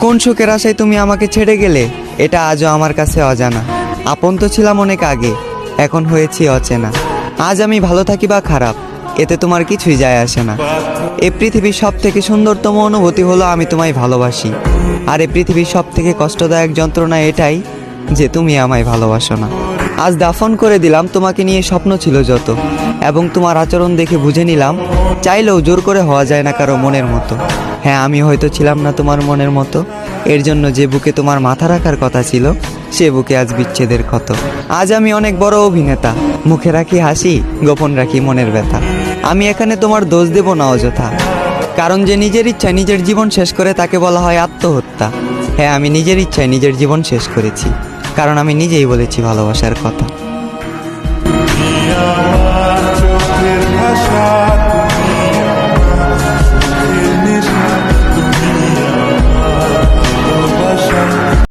কোন সুখের আশায় তুমি আমাকে ছেড়ে গেলে এটা আজও আমার কাছে অজানা। আপন তো ছিলাম অনেক আগে, এখন হয়েছি অচেনা। আজ আমি ভালো থাকি বা খারাপ, এতে তোমার কিছুই যায় আসে না। এই পৃথিবীর সব থেকে সুন্দরতম অনুভূতি হলো আমি তোমায় ভালোবাসি। আর এই পৃথিবীর সব থেকে কষ্টদায়ক যন্ত্রণা এটাই যে তুমি আমায় ভালোবাসো না। আজ দাফন করে দিলাম তোমাকে নিয়ে স্বপ্ন ছিল যত, এবং তোমার আচরণ দেখে বুঝে নিলাম চাইলেও জোর করে হওয়া যায় না কারো মনের মতো। হ্যাঁ, আমি হয়তো ছিলাম না তোমার মনের মতো, এর জন্য যে বুকে তোমার মাথা রাখার কথা ছিল সে বুকে আজ বিচ্ছেদের ক্ষত। আজ আমি অনেক বড় অভিনেতা, মুখে রাখি হাসি, গোপন রাখি মনের ব্যথা। আমি এখানে তোমার দোষ দেব না অযথা, কারণ যে নিজের ইচ্ছায় নিজের জীবন শেষ করে তাকে বলা হয় আত্মহত্যা। হ্যাঁ, আমি নিজের ইচ্ছায় নিজের জীবন শেষ করেছি, কারণ আমি নিজেই বলেছি ভালোবাসার কথা।